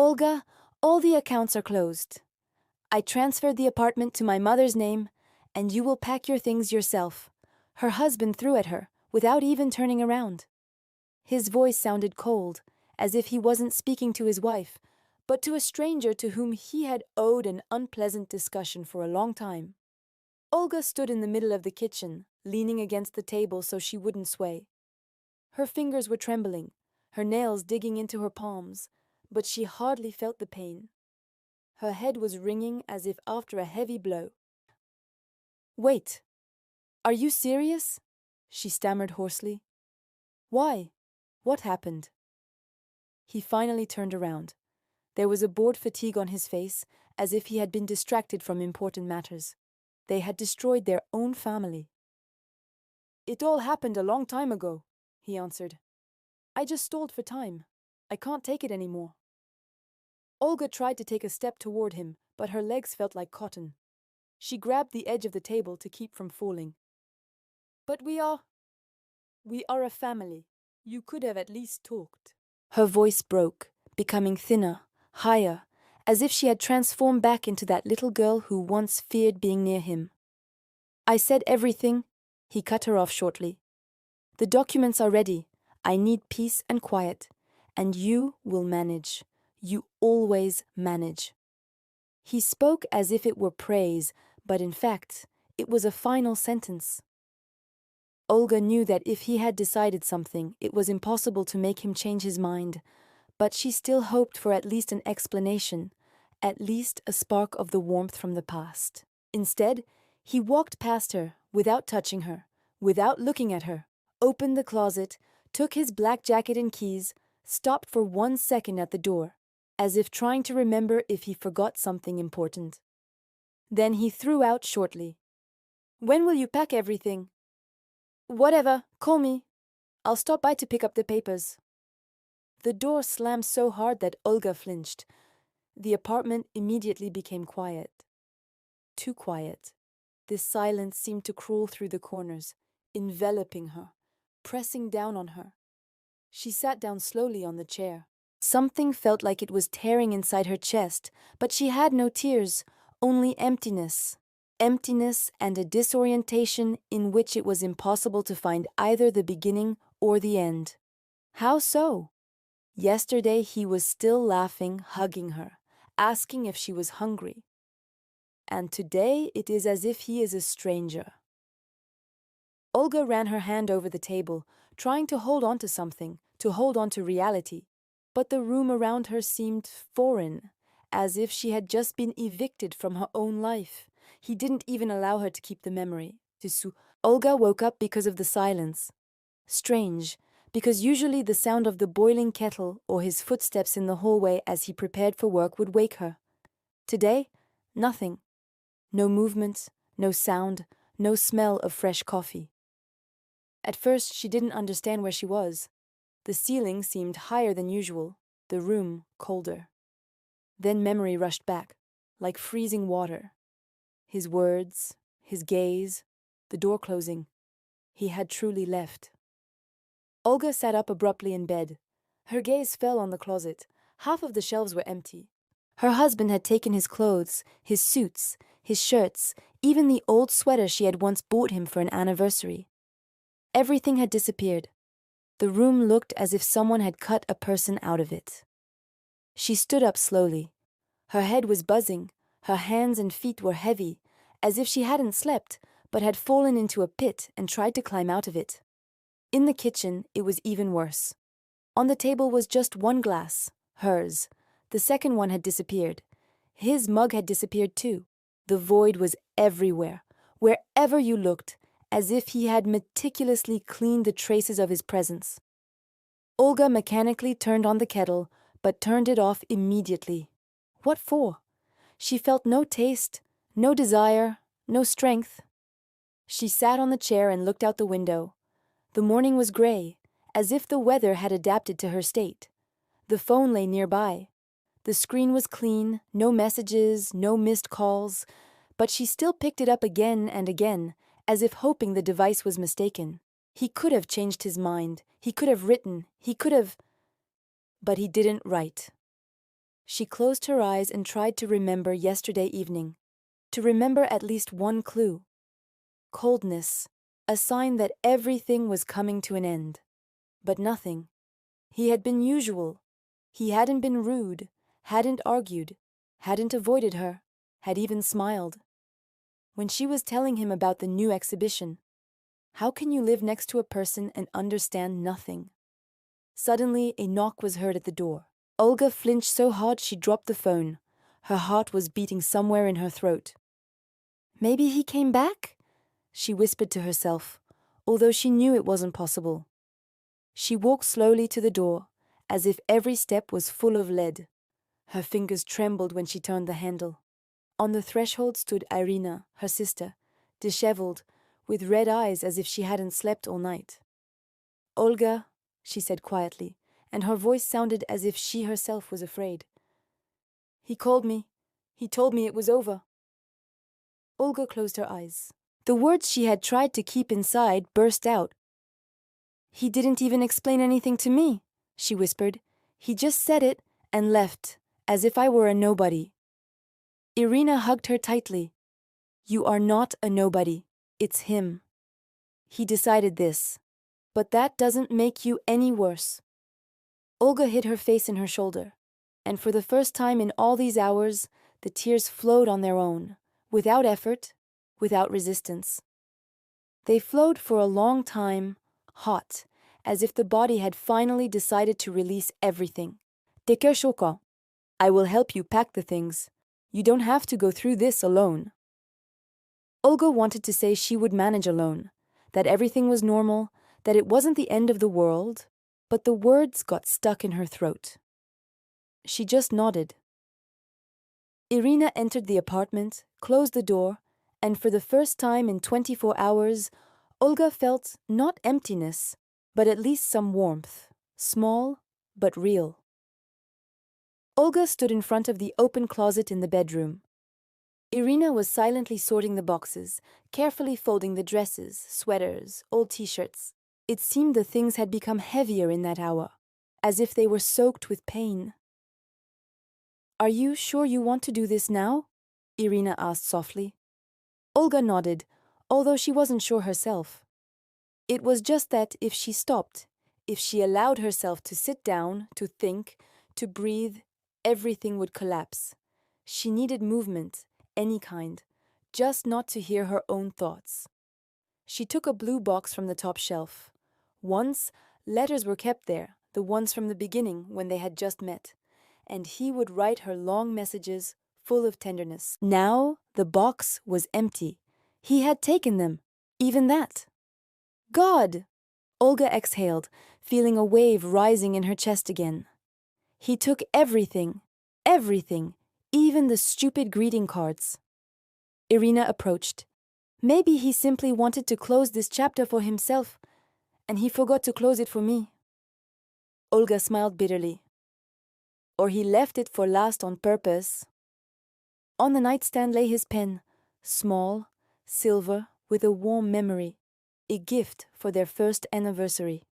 Olga, all the accounts are closed. I transferred the apartment to my mother's name, and you will pack your things yourself. Her husband threw at her, without even turning around. His voice sounded cold, as if he wasn't speaking to his wife, but to a stranger to whom he had owed an unpleasant discussion for a long time. Olga stood in the middle of the kitchen, leaning against the table so she wouldn't sway. Her fingers were trembling, her nails digging into her palms, but she hardly felt the pain. Her head was ringing as if after a heavy blow. "Wait, are you serious?" she stammered hoarsely. "Why? What happened?" He finally turned around. There was a bored fatigue on his face, as if he had been distracted from important matters. They had destroyed their own family. "It all happened a long time ago," he answered. "I just stalled for time. I can't take it anymore." Olga tried to take a step toward him, but her legs felt like cotton. She grabbed the edge of the table to keep from falling. "But we are a family. You could have at least talked." Her voice broke, becoming thinner, higher, as if she had transformed back into that little girl who once feared being near him. "I said everything," he cut her off shortly. "The documents are ready. I need peace and quiet, and you will manage. You always manage." He spoke as if it were praise, but in fact, it was a final sentence. Olga knew that if he had decided something, it was impossible to make him change his mind, but she still hoped for at least an explanation, at least a spark of the warmth from the past. Instead, he walked past her, without touching her, without looking at her, opened the closet, took his black jacket and keys, stopped for 1 second at the door, as if trying to remember if he forgot something important. Then he threw out shortly, "When will you pack everything?" "Whatever, call me. I'll stop by to pick up the papers." The door slammed so hard that Olga flinched. The apartment immediately became quiet. Too quiet. This silence seemed to crawl through the corners, enveloping her, pressing down on her. She sat down slowly on the chair. Something felt like it was tearing inside her chest, but she had no tears, only emptiness. Emptiness and a disorientation in which it was impossible to find either the beginning or the end. How so? Yesterday he was still laughing, hugging her, asking if she was hungry. And today it is as if he is a stranger. Olga ran her hand over the table, trying to hold on to something, to hold on to reality. But the room around her seemed foreign, as if she had just been evicted from her own life. He didn't even allow her to keep the memory. Olga woke up because of the silence. Strange, because usually the sound of the boiling kettle or his footsteps in the hallway as he prepared for work would wake her. Today, nothing. No movement, no sound, no smell of fresh coffee. At first, she didn't understand where she was. The ceiling seemed higher than usual, the room colder. Then memory rushed back, like freezing water. His words, his gaze, the door closing. He had truly left. Olga sat up abruptly in bed. Her gaze fell on the closet. Half of the shelves were empty. Her husband had taken his clothes, his suits, his shirts, even the old sweater she had once bought him for an anniversary. Everything had disappeared. The room looked as if someone had cut a person out of it. She stood up slowly. Her head was buzzing. Her hands and feet were heavy, as if she hadn't slept, but had fallen into a pit and tried to climb out of it. In the kitchen, it was even worse. On the table was just one glass, hers. The second one had disappeared. His mug had disappeared too. The void was everywhere, wherever you looked, as if he had meticulously cleaned the traces of his presence. Olga mechanically turned on the kettle, but turned it off immediately. What for? She felt no taste, no desire, no strength. She sat on the chair and looked out the window. The morning was gray, as if the weather had adapted to her state. The phone lay nearby. The screen was clean, no messages, no missed calls, but she still picked it up again and again, as if hoping the device was mistaken. He could have changed his mind. He could have written. He could have... But he didn't write. She closed her eyes and tried to remember yesterday evening, to remember at least one clue. Coldness, a sign that everything was coming to an end. But nothing. He had been usual. He hadn't been rude, hadn't argued, hadn't avoided her, had even smiled. When she was telling him about the new exhibition, how can you live next to a person and understand nothing? Suddenly, a knock was heard at the door. Olga flinched so hard she dropped the phone. Her heart was beating somewhere in her throat. Maybe he came back? She whispered to herself, although she knew it wasn't possible. She walked slowly to the door, as if every step was full of lead. Her fingers trembled when she turned the handle. On the threshold stood Irina, her sister, disheveled, with red eyes as if she hadn't slept all night. "Olga," she said quietly, and her voice sounded as if she herself was afraid. "He called me. He told me it was over." Olga closed her eyes. The words she had tried to keep inside burst out. "He didn't even explain anything to me," she whispered. "He just said it and left, as if I were a nobody." Irina hugged her tightly. "You are not a nobody. It's him. He decided this. But that doesn't make you any worse." Olga hid her face in her shoulder, and for the first time in all these hours, the tears flowed on their own, without effort, without resistance. They flowed for a long time, hot, as if the body had finally decided to release everything. "Tekeshoka, I will help you pack the things. You don't have to go through this alone." Olga wanted to say she would manage alone, that everything was normal, that it wasn't the end of the world, but the words got stuck in her throat. She just nodded. Irina entered the apartment, closed the door, and for the first time in 24 hours, Olga felt not emptiness, but at least some warmth, small but real. Olga stood in front of the open closet in the bedroom. Irina was silently sorting the boxes, carefully folding the dresses, sweaters, old t-shirts. It seemed the things had become heavier in that hour, as if they were soaked with pain. "Are you sure you want to do this now?" Irina asked softly. Olga nodded, although she wasn't sure herself. It was just that if she stopped, if she allowed herself to sit down, to think, to breathe, everything would collapse. She needed movement, any kind, just not to hear her own thoughts. She took a blue box from the top shelf. Once, letters were kept there, the ones from the beginning when they had just met, and he would write her long messages full of tenderness. Now the box was empty. He had taken them, even that. "God!" Olga exhaled, feeling a wave rising in her chest again. He took everything, everything, even the stupid greeting cards. Irina approached. Maybe he simply wanted to close this chapter for himself, and he forgot to close it for me. Olga smiled bitterly. Or he left it for last on purpose. On the nightstand lay his pen, small, silver, with a warm memory, a gift for their first anniversary.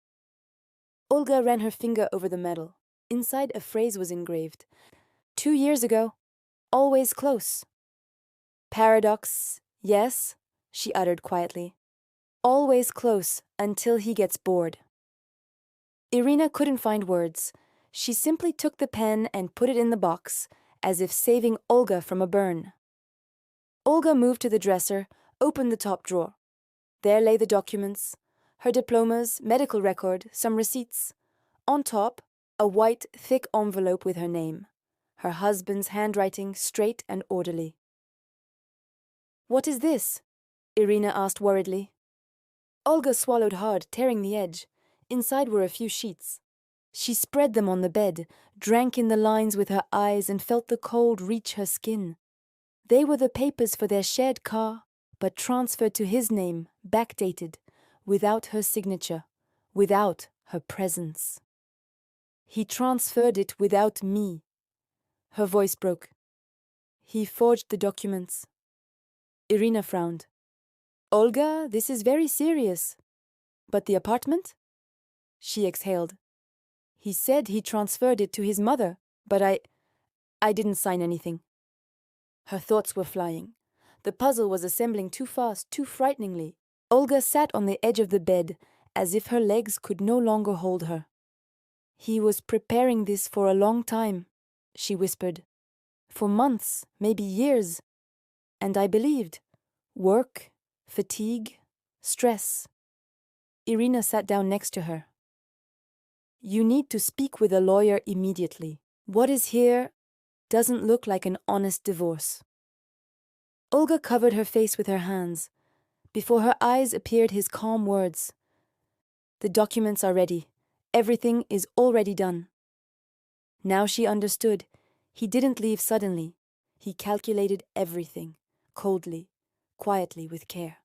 Olga ran her finger over the metal. Inside a phrase was engraved. 2 years ago, always close. "Paradox, yes," she uttered quietly. "Always close until he gets bored." Irina couldn't find words. She simply took the pen and put it in the box, as if saving Olga from a burn. Olga moved to the dresser, opened the top drawer. There lay the documents, her diplomas, medical record, some receipts. On top, a white, thick envelope with her name, her husband's handwriting straight and orderly. "What is this?" Irina asked worriedly. Olga swallowed hard, tearing the edge. Inside were a few sheets. She spread them on the bed, drank in the lines with her eyes and felt the cold reach her skin. They were the papers for their shared car, but transferred to his name, backdated, without her signature, without her presence. "He transferred it without me." Her voice broke. "He forged the documents." Irina frowned. "Olga, this is very serious. But the apartment?" She exhaled. "He said he transferred it to his mother, but I didn't sign anything. Her thoughts were flying. The puzzle was assembling too fast, too frighteningly. Olga sat on the edge of the bed, as if her legs could no longer hold her. He was preparing this for a long time, she whispered. For months, maybe years. And I believed. Work, fatigue, stress. Irina sat down next to her. You need to speak with a lawyer immediately. What is here doesn't look like an honest divorce. Olga covered her face with her hands. Before her eyes appeared his calm words. The documents are ready. Everything is already done. Now she understood. He didn't leave suddenly. He calculated everything, coldly, quietly, with care.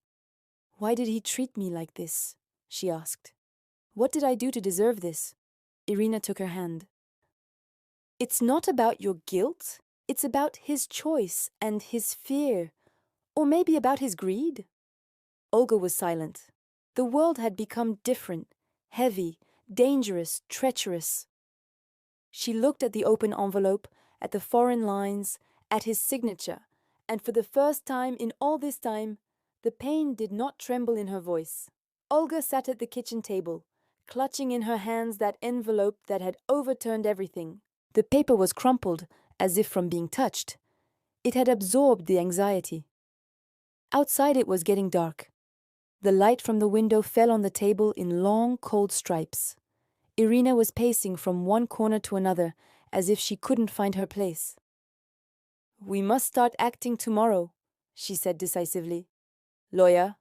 Why did he treat me like this? She asked. What did I do to deserve this? Irina took her hand. It's not about your guilt. It's about his choice and his fear. Or maybe about his greed. Olga was silent. The world had become different, heavy, dangerous, treacherous. She looked at the open envelope, at the foreign lines, at his signature, and for the first time in all this time, the pain did not tremble in her voice. Olga sat at the kitchen table, clutching in her hands that envelope that had overturned everything. The paper was crumpled, as if from being touched. It had absorbed the anxiety. Outside it was getting dark. The light from the window fell on the table in long, cold stripes. Irina was pacing from one corner to another, as if she couldn't find her place. We must start acting tomorrow, she said decisively. Lawyer,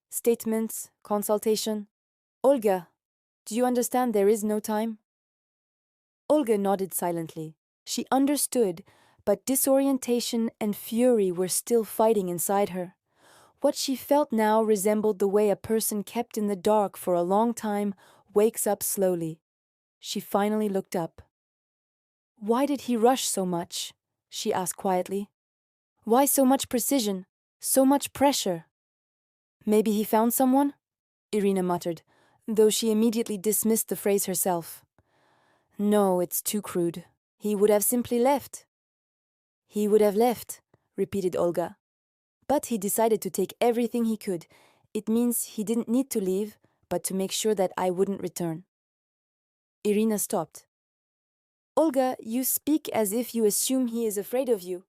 statements, consultation. Olga, do you understand there is no time? Olga nodded silently. She understood, but disorientation and fury were still fighting inside her. What she felt now resembled the way a person kept in the dark for a long time wakes up slowly. She finally looked up. Why did he rush so much? She asked quietly. Why so much precision, so much pressure? Maybe he found someone? Irina muttered, though she immediately dismissed the phrase herself. No, it's too crude. He would have simply left. He would have left, repeated Olga. But he decided to take everything he could. It means he didn't need to leave, but to make sure that I wouldn't return. Irina stopped. Olga, you speak as if you assume he is afraid of you.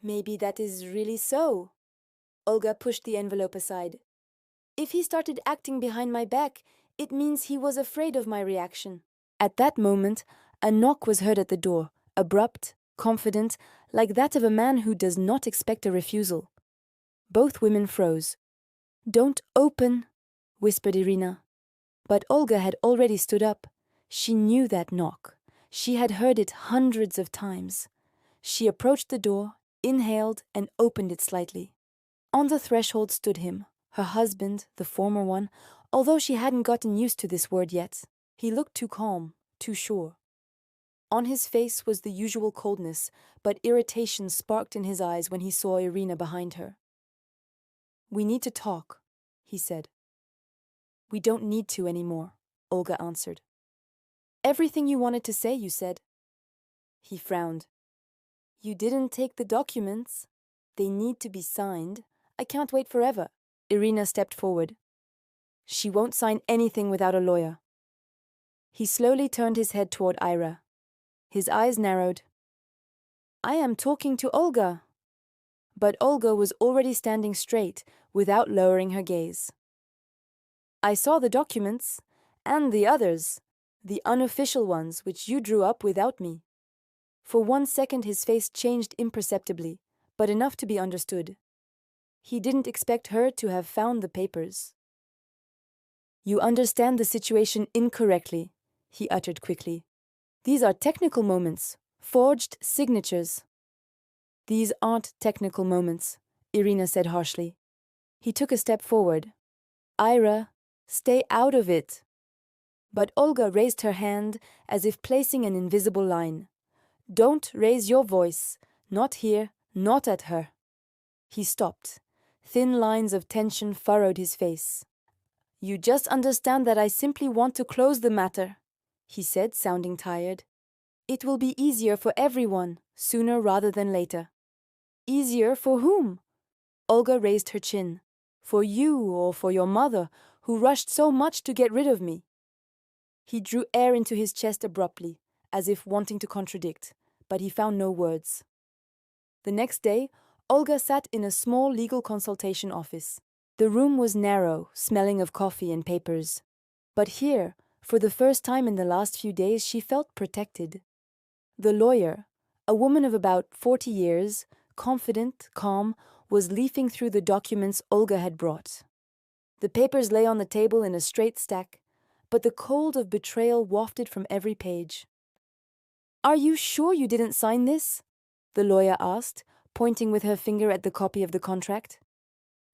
Maybe that is really so. Olga pushed the envelope aside. If he started acting behind my back, it means he was afraid of my reaction. At that moment, a knock was heard at the door, abrupt, confident, like that of a man who does not expect a refusal. Both women froze. Don't open, whispered Irina. But Olga had already stood up. She knew that knock. She had heard it hundreds of times. She approached the door, inhaled, and opened it slightly. On the threshold stood him, her husband, the former one, although she hadn't gotten used to this word yet. He looked too calm, too sure. On his face was the usual coldness, but irritation sparked in his eyes when he saw Irina behind her. We need to talk, he said. We don't need to anymore, Olga answered. Everything you wanted to say, you said. He frowned. You didn't take the documents. They need to be signed. I can't wait forever. Irina stepped forward. She won't sign anything without a lawyer. He slowly turned his head toward Ira. His eyes narrowed. I am talking to Olga. But Olga was already standing straight, without lowering her gaze. I saw the documents, and the others, the unofficial ones which you drew up without me. For 1 second his face changed imperceptibly, but enough to be understood. He didn't expect her to have found the papers. You understand the situation incorrectly, he uttered quickly. These are technical moments, forged signatures. These aren't technical moments, Irina said harshly. He took a step forward. Ira, stay out of it. But Olga raised her hand as if placing an invisible line. Don't raise your voice, not here, not at her. He stopped. Thin lines of tension furrowed his face. You just understand that I simply want to close the matter, he said, sounding tired. It will be easier for everyone, sooner rather than later. Easier for whom? Olga raised her chin. For you or for your mother, who rushed so much to get rid of me. He drew air into his chest abruptly, as if wanting to contradict, but he found no words. The next day, Olga sat in a small legal consultation office. The room was narrow, smelling of coffee and papers. But here, for the first time in the last few days, she felt protected. The lawyer, a woman of about 40 years, confident, calm, was leafing through the documents Olga had brought. The papers lay on the table in a straight stack, but the cold of betrayal wafted from every page. "Are you sure you didn't sign this?" the lawyer asked, pointing with her finger at the copy of the contract.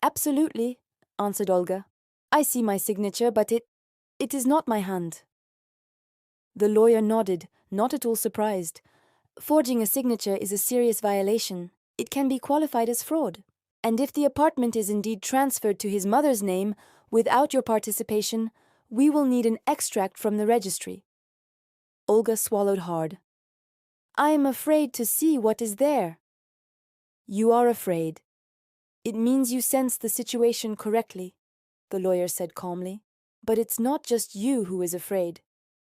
"Absolutely," answered Olga. "I see my signature, but it is not my hand." The lawyer nodded, not at all surprised. Forging a signature is a serious violation. It can be qualified as fraud. And if the apartment is indeed transferred to his mother's name, without your participation, we will need an extract from the registry. Olga swallowed hard. "I am afraid to see what is there." "You are afraid. It means you sense the situation correctly," the lawyer said calmly. "But it's not just you who is afraid.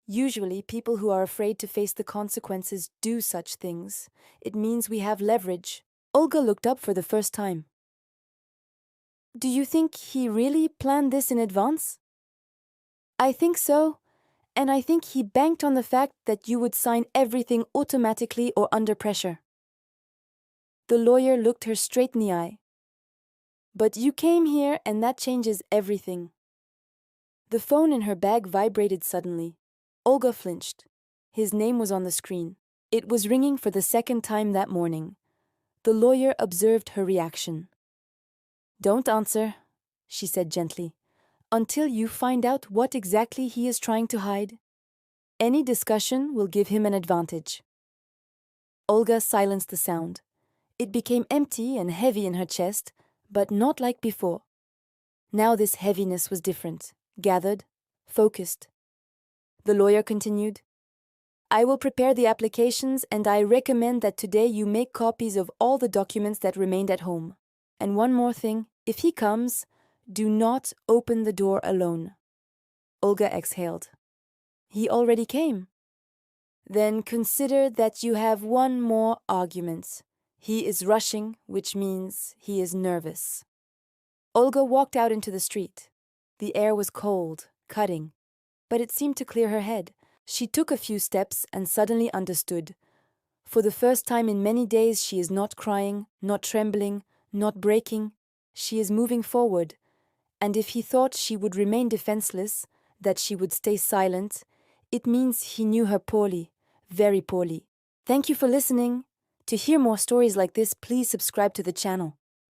Usually, people who are afraid to face the consequences do such things. It means we have leverage." Olga looked up for the first time. "Do you think he really planned this in advance?" "I think so, and I think he banked on the fact that you would sign everything automatically or under pressure." The lawyer looked her straight in the eye. "But you came here, and that changes everything." The phone in her bag vibrated suddenly. Olga flinched. His name was on the screen. It was ringing for the second time that morning. The lawyer observed her reaction. "Don't answer," she said gently, "until you find out what exactly he is trying to hide. Any discussion will give him an advantage." Olga silenced the sound. It became empty and heavy in her chest, but not like before. Now this heaviness was different, gathered, focused. The lawyer continued, "I will prepare the applications, and I recommend that today you make copies of all the documents that remained at home. And one more thing, if he comes, do not open the door alone." Olga exhaled. "He already came." "Then consider that you have one more argument. He is rushing, which means he is nervous." Olga walked out into the street. The air was cold, cutting, but it seemed to clear her head. She took a few steps and suddenly understood. For the first time in many days, she is not crying, not trembling, not breaking. She is moving forward. And if he thought she would remain defenseless, that she would stay silent, it means he knew her poorly, very poorly. Thank you for listening. To hear more stories like this, please subscribe to the channel.